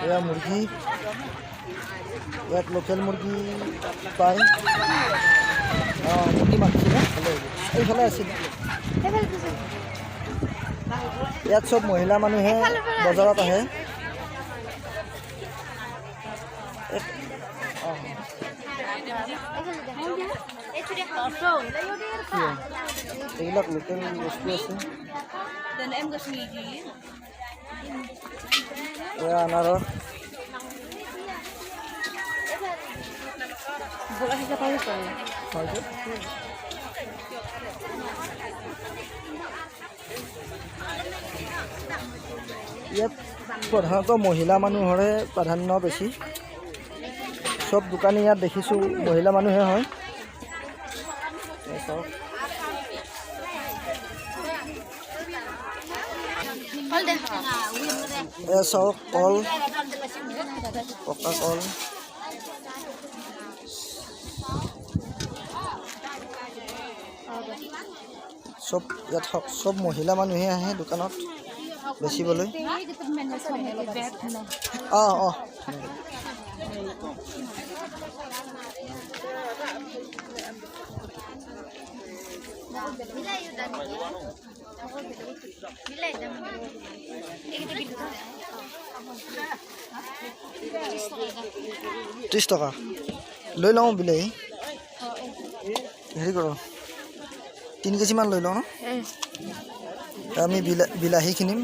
এয়া মুৰ্গী ইয়াত লোকেল মুৰ্গী পায় মুৰ্গী মাতিছিলে ভালে এইফালে আছিল ইয়াত চব মহিলা মানুহে বজাৰত আহে এইবিলাক লোকেল বস্তু আছে এয়া আনাৰস ইয়াত প্ৰধানতঃ মহিলা মানুহৰে প্ৰাধান্য বেছি সব দোকানী ইয়াত দেখিছোঁ মহিলা মানুহে হয় চাওক কল পকা কল সব ইয়াত সব মহিলা মানুহে আহে দোকানত বেচিবলৈ ত্ৰিছ টকা লৈ লওঁ বিলাহী হেৰি কৰোঁ 3 কেজিমান লৈ লওঁ ন আমি বিলাহী কিনিম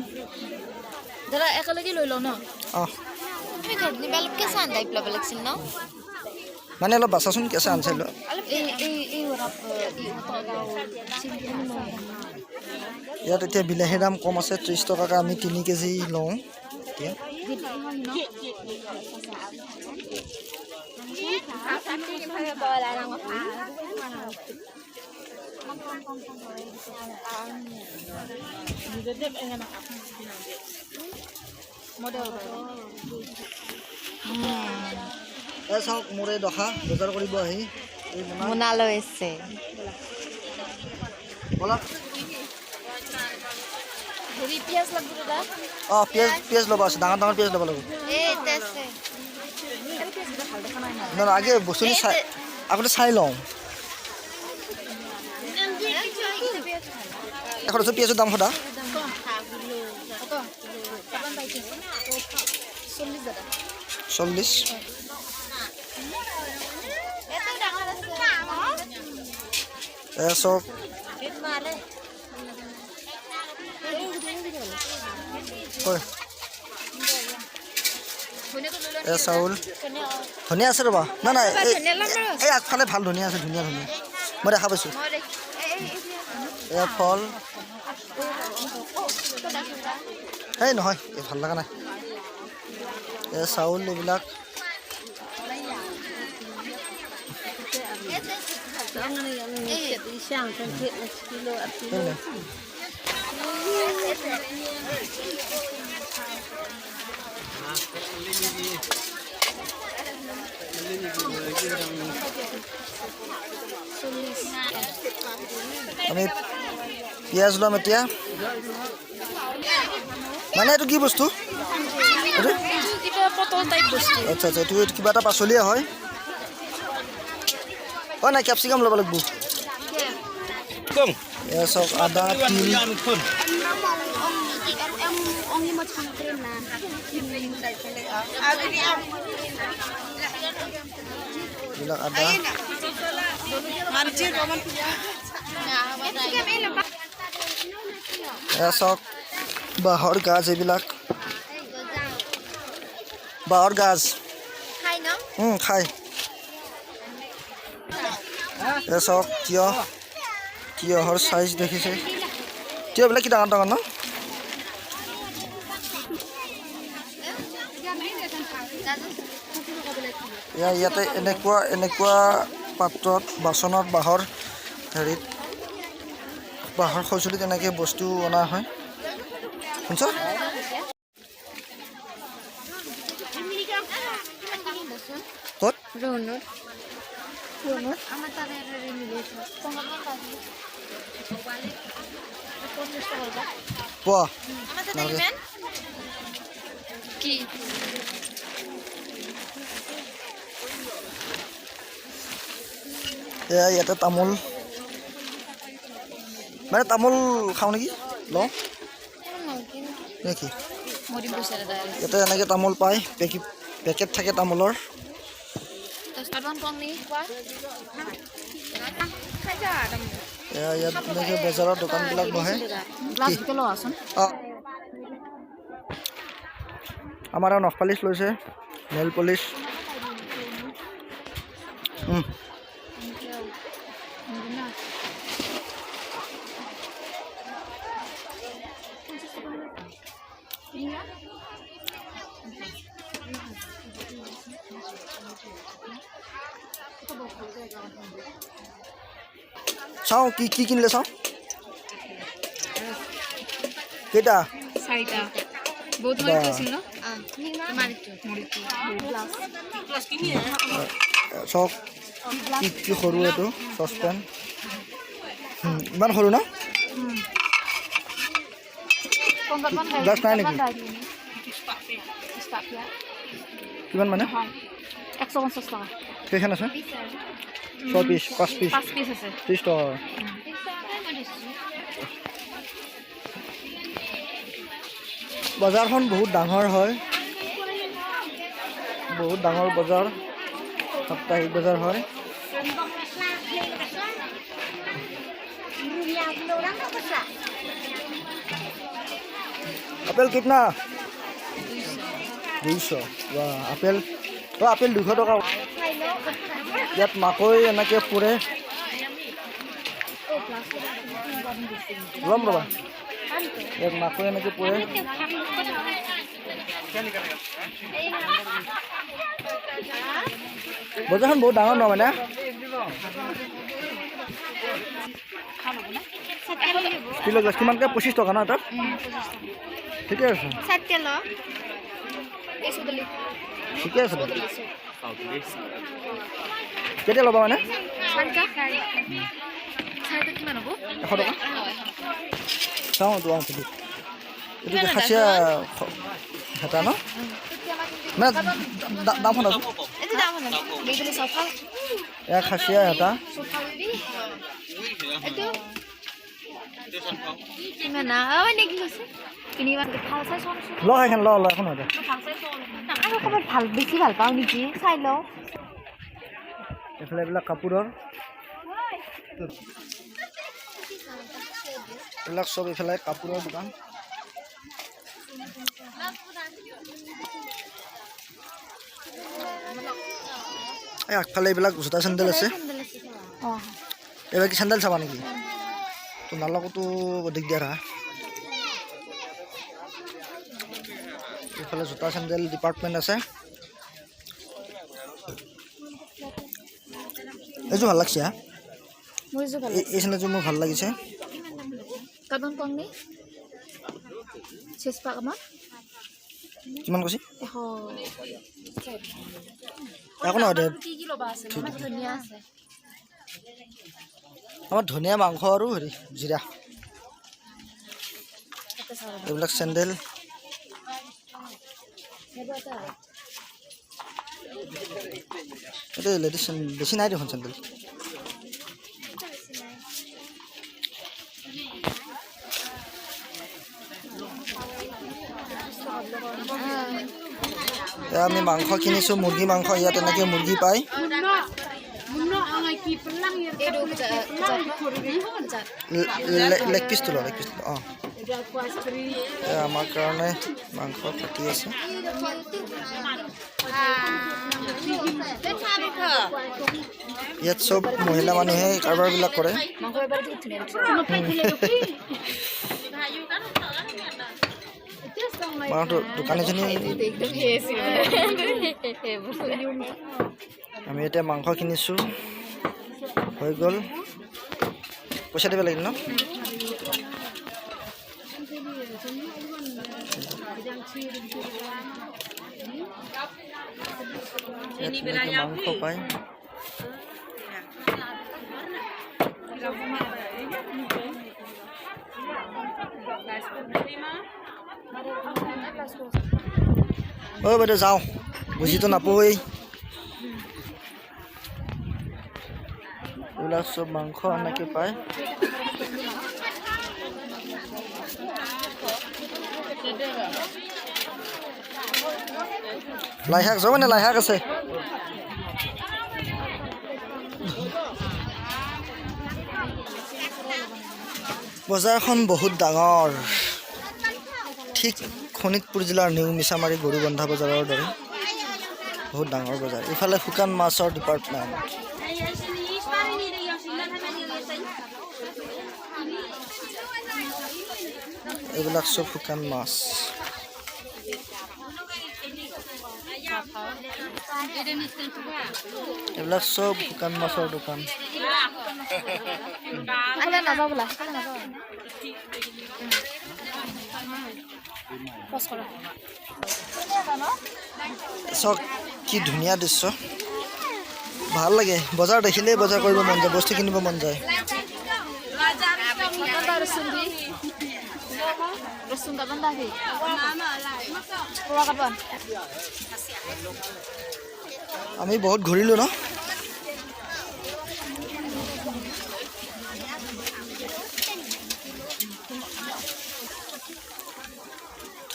দাদা একেলগে লৈ লওঁ ন তুমি ঘৰত নিবাল কেঁচা আন্দাই পেলাব লাগিছিল ন মানে অলপ বাচাচোন কেঁচা আনচাই লৈ ইয়াত এতিয়া বিলাহীৰ দাম কম আছে 30 টকাকৈ আমি 3 কেজি লওঁ এতিয়া চাওক মোৰ এই দখা বজাৰ কৰিব আহি মোনা লৈছে পিঁয়াজ লাগব দাদা পিঁয়াজ ল'ব আছে ডাঙৰ ডাঙৰ পিঁয়াজ ল'ব লাগিব আগে বস্তুটো চাই আগতে চাই লওঁ এখন পিঁয়াজৰ দাম সোধা 40 চব চাউল ধনিয়া আছে ৰ'বা নাই এই আগফালে ভাল ধনিয়া আছে ধুনীয়া ধুনীয়া মই দেখা পাইছোঁ এয়া ফল এই নহয় এই ভাল লগা নাই এয়া চাউল এইবিলাক আমি পিঁয়াজ ল'ম এতিয়া মানে এইটো কি বস্তু আচ্ছা আচ্ছা এইটো কিবা এটা পাচলিয়ে হয় নাই কেপচিকাম ল'ব লাগিব এয়া চাওক আদা তিল এইবিলাক আদা এয়া চাওক বাঁহৰ গাজ এইবিলাক বাঁহৰ গাজ খায় এয়া চাওক তিয়হৰ চাইজ দেখিছে তিয়হবিলাক কি ডাঙৰ ডাঙৰ ন ইয়াতে এনেকুৱা পাত্ৰত বাচনত বাঁহৰ হেৰিত বাঁহৰ সঁজুলিত এনেকৈ বস্তু অনা হয় শুনছ ক'ত পোৱা এয়া ইয়াতে তামোল মানে তামোল খাওঁ নেকি লওঁ নেকি মৰি গৈছে দাদা ইয়াতে এনেকৈ তামোল পায় পেকেট থাকে তামোলৰ 10 টকামান কম নেকি কোৱা এয়া ইয়াত এনেকৈ বজাৰৰ দোকানবিলাক বহে গ্লাছ দুটা ল আছোন অঁ আমাৰ আৰু নখ পালিচ লৈছে নেল পলিচ চাওঁ কি কি কিনিলে চাওঁ কেইটা 4টা বহুত মই কৈছিল ন চক কি কি সৰু এইটো চচপেন ইমান সৰু ন গ্লাছ নাই নেকি কিমান মানে 150 টকা কেইখন আছে 6 পিচ 5 পিচ 5 পিচ আছে 30 টকা বজাৰখন বহুত ডাঙৰ হয় বহুত ডাঙৰ বজাৰ সাপ্তাহিক বজাৰ হয় আপেল কিतना 200 বাহ আপেল আপেল 200 টকা ইয়াত মাকৈ এনেকৈ পুৰে ল'ম ৰ'বা ইয়াত মাকৈ এনেকৈ পুৰে বজাৰখন বহুত ডাঙৰ নহয় মানে কিলো গ্লাছ কিমানকৈ 25 টকা ন তাত ঠিকে আছে ঠিকে আছে কেতিয়া ল'বা মানে 4টা কিমান হ'ব 100 টকা চাওঁ তো এইটো খাচীয়া হেতা ন মানে দামখন আছে এয়া খাচীয়া হেতা ল এখন ল এখন হেতা ভাল বেছি ভাল পাওঁ নেকি চাই লওঁ এইফালে এইবিলাক কাপোৰৰ এইবিলাক চব এইফালে কাপোৰৰ দোকান এই আগফালে এইবিলাক জোতা চেণ্ডেল আছে এইবাৰ কি চেণ্ডেল চাবা নেকি তোমালোকতো দিগদাৰ হা এইফালে জোতা চেণ্ডেল ডিপাৰ্টমেণ্ট আছে এইযোৰ ভাল লাগছে হা এই চেণ্ডেলযোৰ মোৰ ভাল লাগিছে কাবন কংনি চেষ্টা কামত কিমান কৈছে 100 একো নহয় দে কি কি ল'বা আছে আমাৰ ধনিয়া আছে আমাৰ ধনিয়া মাংস আৰু হেৰি জিৰা এইবিলাক চেণ্ডেল এইটো লেডিজ বেছি নাই দেখোন চেণ্ডেল আমি মাংস কিনিছোঁ মুৰ্গী মাংস ইয়াত এনেকৈ মুৰ্গী পায় লেগ পিচটো লেগ পিচটো অঁ আমাৰ কাৰণে মাংস কাটি আছে ইয়াত চব মহিলা মানুহে কাৰবাৰবিলাক কৰে দোকানীজনী আমি এতিয়া মাংস কিনিছোঁ হৈ গ'ল পইচা দিব লাগিব ন মাংস পায় অ' বাইদেউ যাওঁ বুজিতো নাপায় এইবিলাক চব মাংস এনেকৈ পায়। লাই শাক মানে লাই শাক আছে। বজাৰখন বহুত ডাঙৰ, ঠিক শোণিতপুৰ জিলাৰ নিউ মিছামাৰী গৰুবন্ধা বজাৰৰ দৰে বহুত ডাঙৰ বজাৰ। ইফালে শুকান মাছৰ ডিপাৰ্টমেণ্ট। এইবিলাক চব শুকান মাছ। এইবিলাক চব শুকান মাছৰ দোকান। চাওক কি ধুনীয়া দৃশ্য, ভাল লাগে। বজাৰ দেখিলেই বজাৰ কৰিব মন যায়, বস্তু কিনিব মন যায়। আমি বহুত ঘূৰিলোঁ ন।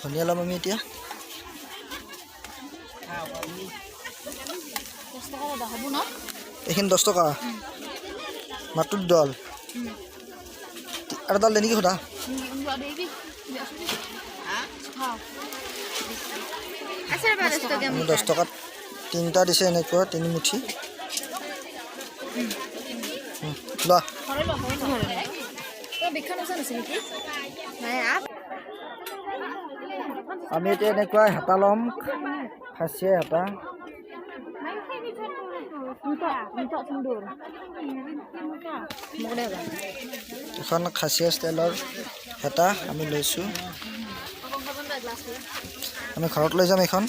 ধনিয়া ল'ম আমি এতিয়া। এইখিনি 10 টকা মাত্ৰ দল আৰু দাল নেকি সোধা। 10 টকাত 3টা দিছে, এনেকুৱা 3 মুঠি লোৱা। আমি এতিয়া এনেকুৱা হেতা ল'ম, খাচীয়া হেতা। এখন খাচীয়া ষ্টাইলৰ হেতা আমি লৈছোঁ। আমি ঘৰত লৈ যাম এইখন।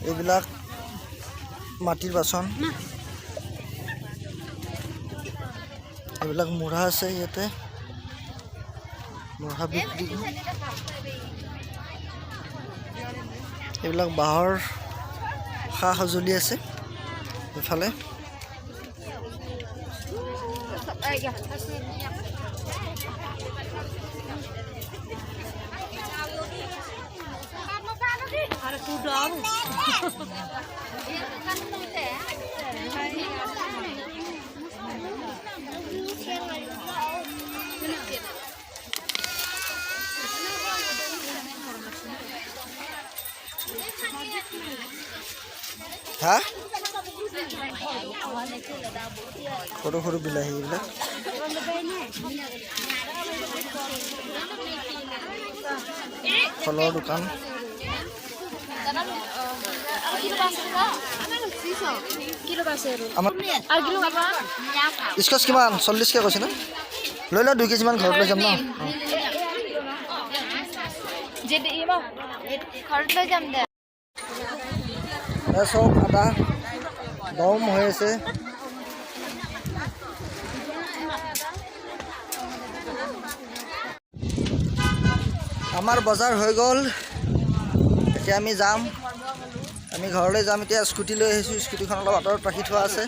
এইবিলাক মাটিৰ বাচন, এইবিলাক মুঢ়া আছে ইয়াতে, মুঢ়া বিক্ৰী। এইবিলাক বাঁহৰ সা সঁজুলি আছে এইফালে। হা সৰু সৰু বিলাহী এইবিলাক। ফলৰ দোকান। স্কচ কিমান? 40কে কৈছে না? লৈ লওঁ 2 কেজিমান ঘৰত লৈ যাম ন। চব আদা দম হৈ আছে। আমাৰ বজাৰ হৈ গ'ল, এতিয়া আমি যাম। আমি ঘৰলৈ যাম এতিয়া। স্কুটি লৈ আহিছোঁ, স্কুটিখন অলপ আঁতৰত ৰাখি থোৱা আছে।